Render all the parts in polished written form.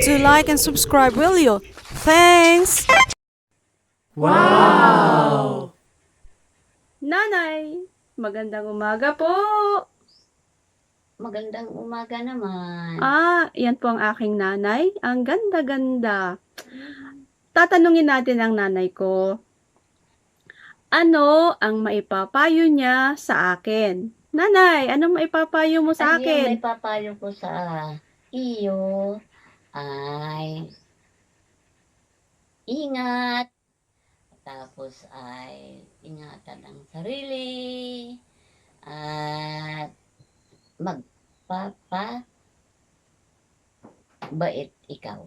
to like and subscribe, will you? Thanks! Nanay, magandang umaga po. Magandang umaga naman. Yan po ang aking nanay. Ang ganda-ganda. Tatanungin natin ang nanay ko. Ano ang maipapayo niya sa akin? Nanay, anong maipapayo mo sa Ang may akin? papayo ko sa iyo ay ingat. Tapos ay ingatan ang sarili. At magpapabait ikaw.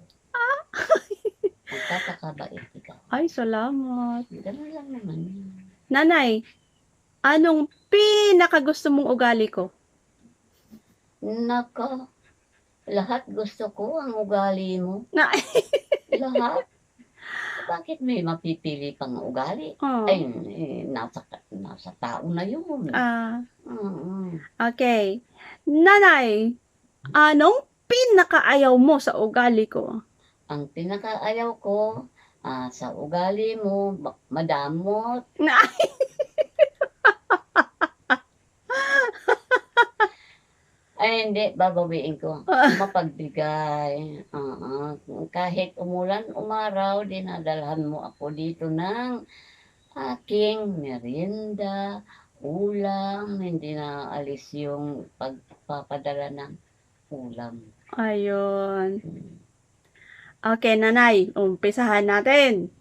Magpapakabait ikaw. Ay, salamat. Ganun lang naman. Nanay, anong pinakagusto mong ugali ko? Nako, lahat gusto ko ang ugali mo. Na, Lahat. Bakit may mapipili pang ugali? oh, Ay, nasa tao na yun. Mm. okay. Nanay, anong pinakaayaw mo sa ugali ko? Ang pinakaayaw ko sa ugali mo, madamot. Na, Ay, hindi, babawiin ko. Mapagbigay. Kahit umulan, umaraw, dinadalhan mo ako dito ng aking merienda, ulam, hindi na alis yung pagpapadala ng ulam. ayun. Okay, nanay, umpisahan natin.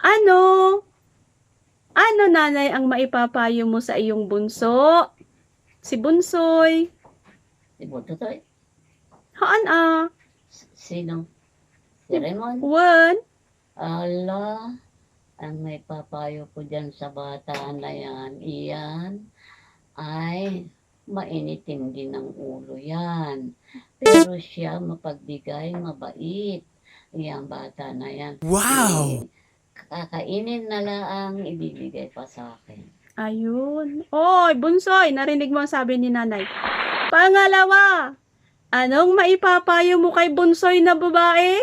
Ano nanay ang maipapayo mo sa iyong bunso? Si Bunsoy. Si Butotoy, Haan sino? Si Raymond? Wan. Ala, ang may papayo ko dyan sa bata na yan, iyan, ay mainitin din ang ulo yan. Pero siya mapagbigay, mabait. Iyang bata na yan. Wow! Kakainin na lang, ibibigay pa sa akin. Ayun. Oy, Bunsoy, narinig mo ang sabi ni nanay. Pangalawa, anong maipapayo mo kay Bunsoy na babae?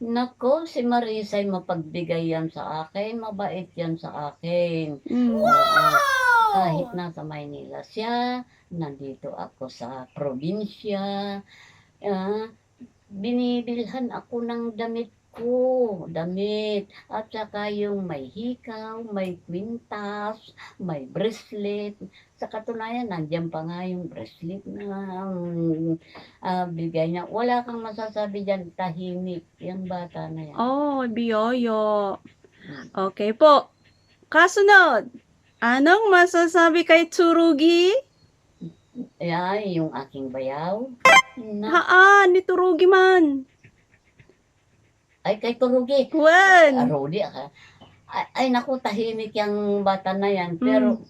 Nako, si Marisay mapagbigay yan sa akin, mabait yan sa akin. Mm. Kahit nasa Maynila siya, nandito ako sa probinsya, binibilhan ako ng damit ko, at saka yung may hikaw, may kwintas, may bracelet. Sa katunayan, nandiyan pa nga yung bracelet na bigay niya. Wala kang masasabi dyan, tahimik yung bata na yan. Oh, biyoyo. Okay po. Kasunod, anong masasabi kay Tsurugi? Ay, yung aking bayaw. Ni Tsurugi man. Ay, kay Turugi. Wan. Rodi ka. Ay, naku, tahimik yung bata na yan. Pero,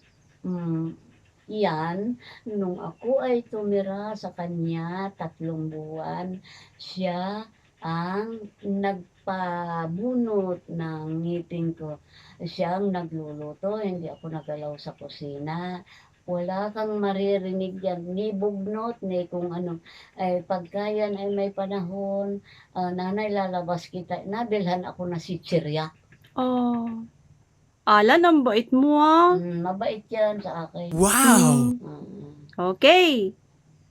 yan, nung ako ay tumira sa kanya 3 buwan, siya ang nagpabunot ng ngipin ko. Siya ang nagluluto, hindi ako nagalaw sa kusina. Wala kang maririnig yan, ni bugnot, ni kung ano. Ay, pagka yan ay may panahon, nanay, lalabas kita. Nabilhan ako na si Chirya. Oh. Alan, ang bait mo Mabait yan sa akin. Wow! Okay.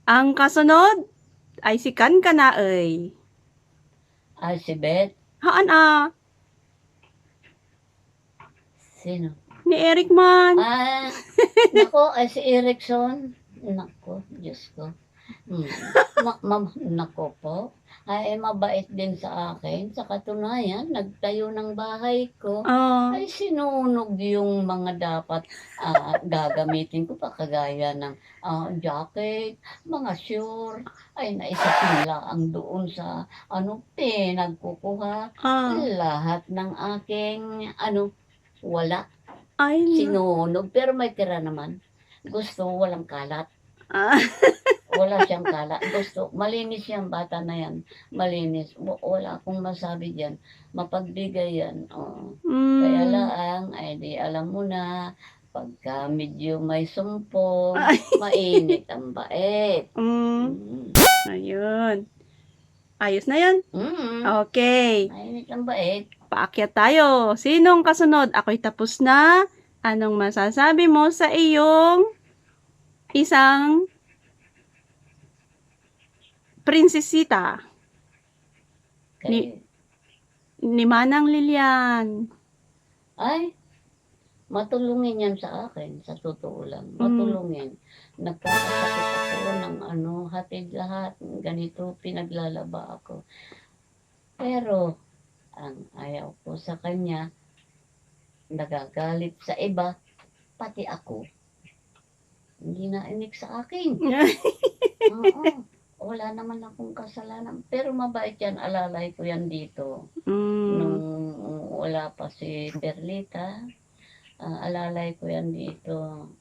Ang kasunod ay si Kankana ay. Ay, si Beth. Haan Sino? Ni Eric man. Nako, ay si Erickson. Nako, Diyos ko. Nako po. Ay, mabait din sa akin. Sa katunayan, nagtayo ng bahay ko. Ay, sinunog yung mga dapat gagamitin ko pa kagaya ng jacket, mga sure. Ay, naisapila ang doon sa pinagkukuha. Lahat ng aking wala. Ay, Sinunog, pero may tira naman. Gusto, walang kalat. Wala siyang kalat. Gusto, malinis yung bata na yan. Malinis. Wala akong masabi dyan. Mapagbigay yan. Kaya lang, ay di alam mo na, pagka medyo may sumpong, mainit ang bait. ayun. Ayos na yan? Mm. Okay. Mainit ang bait. Paakyat tayo. Sinong kasunod? Ako'y tapos na. Anong masasabi mo sa iyong isang prinsesita Kay, ni Manang Lilian? ay, matulungin yan sa akin, sa totoo lang. Matulungin. Nagkakasakit ako ng hatid lahat. Ganito, pinaglalaba ako. Pero, ang ayaw ko sa kanya, nagagalit sa iba, pati ako. Hindi nainig sa akin. Oo. Wala naman akong kasalanan. Pero mabait yan, alalay ko yan dito. Nung wala pa si Perlita, alalay ko yan dito.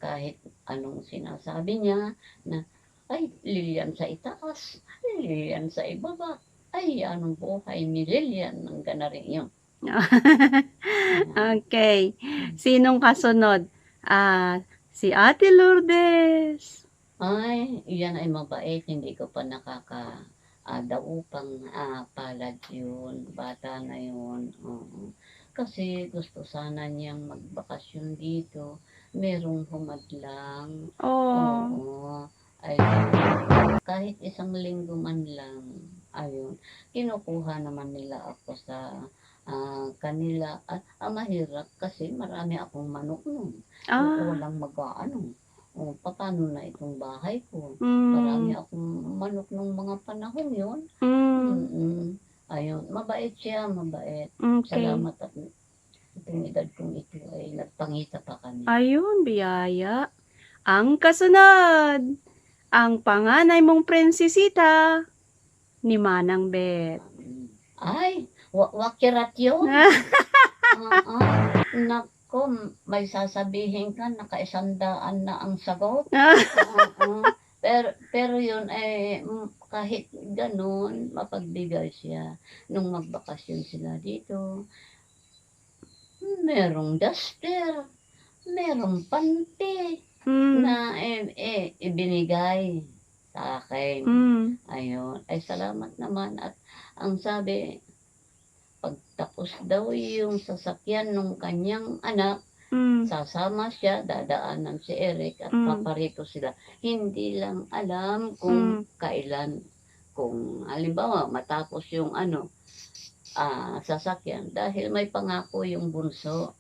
Kahit anong sinasabi niya na, ay, Lilian sa itaas, Lilian sa ibaba. Ay, anong buhay ni Lilian? Ang gana rin yun. Okay. Sinong kasunod? Si Ate Lourdes. Ay, yan ay mabait. Hindi ko pa daupang palad yun. Bata na yun. Oo. Kasi gusto sana niyang magbakasyon dito. Merong humadlang. Oh. Oo. Ay, kahit isang linggo man lang. Ayun. Kinukuha naman nila ako sa kanila. Mahirap kasi marami akong manok nun. Walang mag-aano. Paano na itong bahay ko? Marami akong manok nung mga panahon yun. Ayun, mabait siya, mabait. Okay. Salamat at itong edad kong ito ay nagpangita pa kami. Ayun, biyaya. Ang kasunod, ang panganay mong prinsesita ni Manang Bet. Ay, wakirat yun. Nako, may sasabihin ka, naka-100 na ang sagot. Pero yun, kahit ganun, mapagbigay siya. Nung magbakasyon sila dito, merong duster, merong panty na ibinigay sa akin. Ayun, ay salamat naman. At ang sabi, pagtapos daw yung sasakyan ng kanyang anak, sasama siya, dadaanan si Eric at paparito sila. Hindi lang alam kung kailan. Kung halimbawa matapos yung sasakyan, dahil may pangako yung bunso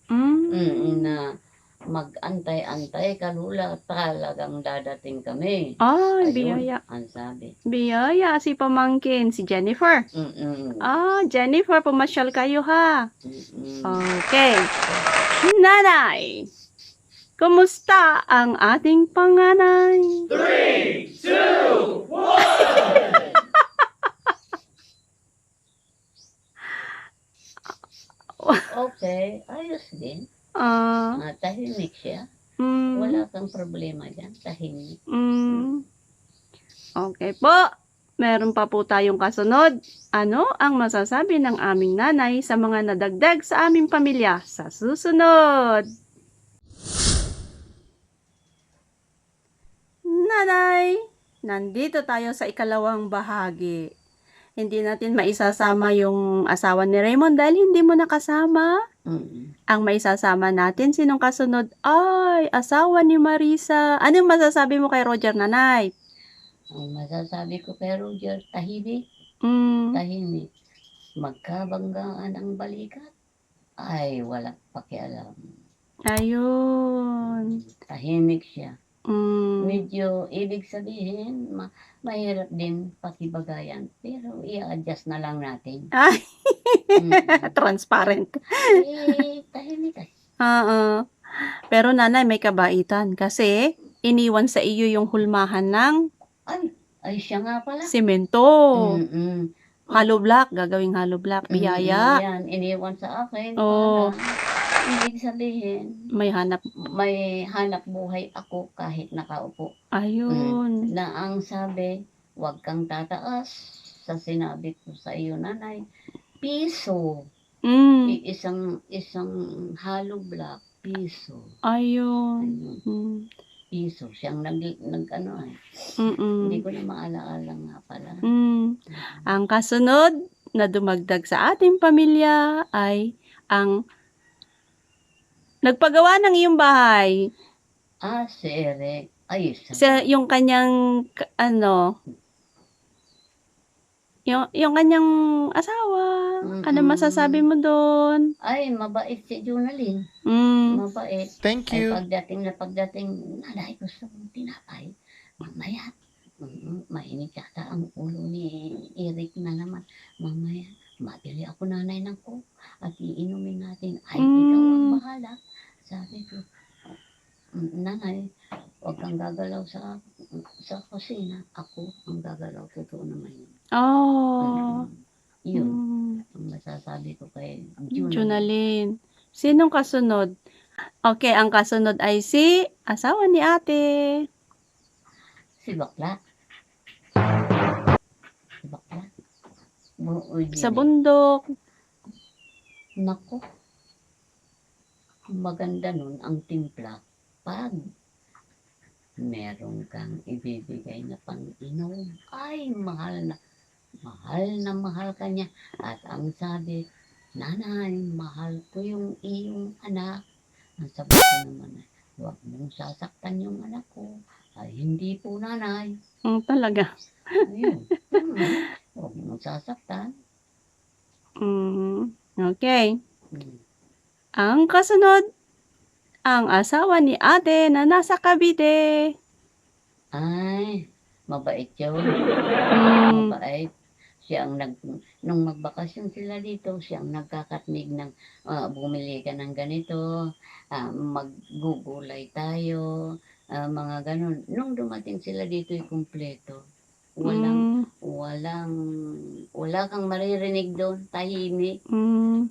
na mag-antay-antay kalula, talagang dadating kami. Ay, Ayun, biyaya. ang sabi. Biyaya, si pamangkin, si Jennifer. Jennifer, pumasyal kayo ha. Okay. Nanay, kumusta ang ating panganay? 3, 2, 1. Okay, ayos din. Tahimik siya. Wala kang problema dyan. Tahimik. Okay po. Meron pa po tayong kasunod. Ano ang masasabi ng aming nanay sa mga nadagdag sa aming pamilya sa susunod? Nanay, nandito tayo sa ikalawang bahagi. Hindi natin maisasama yung asawa ni Raymond dahil hindi mo nakasama. Ang maisasama natin, sinong kasunod? Ay, asawa ni Marisa. Anong masasabi mo kay Roger, nanay? Ang masasabi ko kay Roger, tahimik. Tahimik. Magkabanggaan ang balikat. Ay, walang pakialam. Ayun. Tahimik siya. Medyo ibig sabihin, mahirap din pakibagayan. Pero i-adjust na lang natin. Ay, transparent. Tahimik ay. Pero nanay, may kabaitan kasi iniwan sa iyo yung hulmahan ng Ay siya nga pala. semento. Hollow block, gagawing hollow block. Biyaya. Yan, iniwan sa akin. Oh. Ibig sabihin, May hanap. may hanap buhay ako kahit nakaupo. Ayun. Na ang sabi, huwag kang tataas sa sinabi ko sa iyo, nanay. Piso. Isang hollow block, piso. Ayun. piso. Siyang ano ay. Hindi Mm. ko na maalaala nga pala. Ang kasunod na dumagdag sa ating pamilya ay ang nagpagawa ng iyong bahay. Si Eric. Ay, Yung kanyang yung kanyang asawa. Ano masasabi mo doon? Ay, mabait si Junalyn. Mabait. Thank Ay, you. pagdating, nanay, gusto mong tinapay. Mamaya, mainit yata ang ulo ni Eric na naman. Mamaya, mabili ako nanay ng coke at iinumin natin. Ay, ikaw ang bahala. Sabi ko, nanay, huwag kang gagalaw sa kusina. Ako ang gagalaw. Totoo naman yun. Oh. Yun, ang masasabi ko kay Junalyn. Junalyn. Sinong kasunod? Okay, ang kasunod ay si asawa ni ate. Si Bakla. Si Bakla. Sa bundok. Nako. Maganda nun ang timpla pag meron kang ibibigay na pang-inom. Ay, mahal na mahal ka niya. At ang sabi, nanay, mahal ko yung iyong anak. Ang sabi ko naman, huwag mong sasaktan yung anak ko. Ay, hindi po nanay. Talaga. Ayun. Huwag mong sasaktan. Okay. Ang kasunod, ang asawa ni ate na nasa Cavite. Ay, mabait yun. Mabait. Siya ang nung magbakasyon sila dito, siya ang nagkakatnig ng bumili ka ng ganito, maggugulay tayo, mga ganun. Nung dumating sila dito, kumpleto. Wala kang maririnig doon. Tahimik.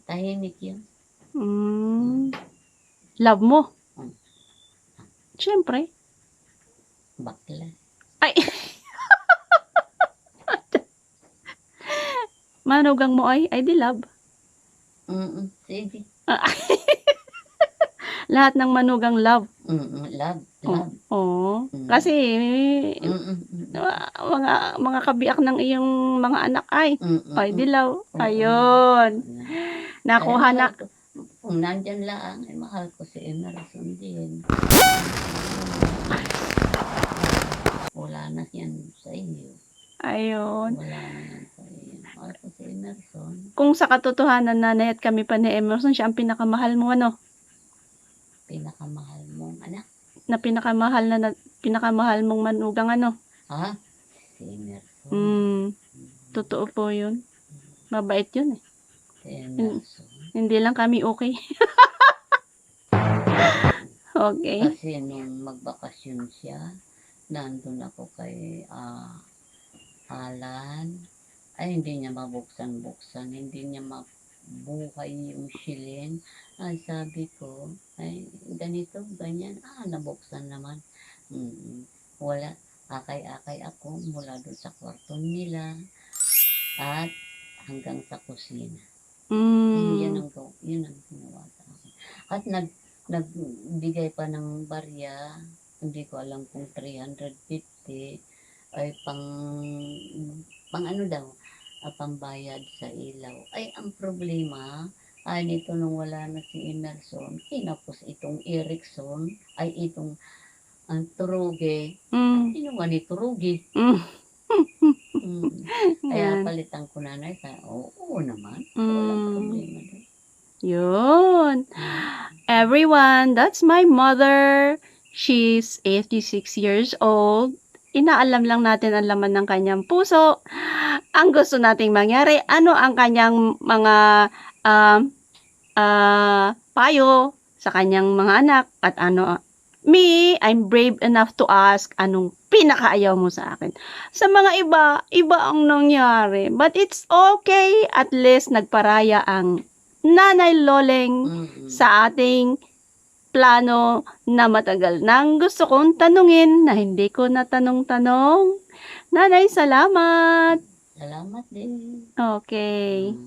Tahimik yun. Love mo? Siyempre. Bakla. Ay! Manugang mo ay di love. Sige. Lahat ng manugang love. Love. Oo. Kasi mga kabiak ng iyong mga anak ay di love. Ayun. Nakuha na. Kung nandyan lang, ay mahal ko si Emerson din. Wala na yan sa iyo. Ayun. Wala na yan sa iyo. Mahal ko si Emerson. Kung sa katotohanan, nanay at kami pa ni Emerson, siya ang pinakamahal mo, ano? Pinakamahal mong anak? Na pinakamahal mong manugang, ano? Ha? Si Emerson. Totoo po yun. Mabait yun eh. Si Emerson. Hindi lang kami okay. Okay. Kasi nung magbakasyon siya, nandun ako kay Alan. Ay, hindi niya mabuksan-buksan. Hindi niya mabuhay yung shilling. Ay, sabi ko, ay, ganito, ganyan. Nabuksan naman. Wala. Akay-akay ako mula doon sa kwarto nila at hanggang sa kusina. Yun ang ginawa sa akin. At nagbigay pa ng barya, hindi ko alam kung 350, ay pang ano daw, pambayad sa ilaw. Ay, ang problema, ay nito nung wala na si Emerson, kinapos itong Erickson, ay itong Turuge, kinuha ni Turuge. Kaya palitan ko nanay, oo naman, walang problema doon. Yun. Everyone, that's my mother. She's 86 years old. Inaalam lang natin ang laman ng kanyang puso. Ang gusto nating mangyari, ano ang kanyang mga payo sa kanyang mga anak at ano. Me, I'm brave enough to ask anong pinakaayaw mo sa akin. Sa mga iba ang nangyari. But it's okay. At least nagparaya ang Nanay Loleng sa ating plano na matagal nang gusto kong tanungin na hindi ko natanong-tanong. Nanay, salamat! Salamat din. Okay.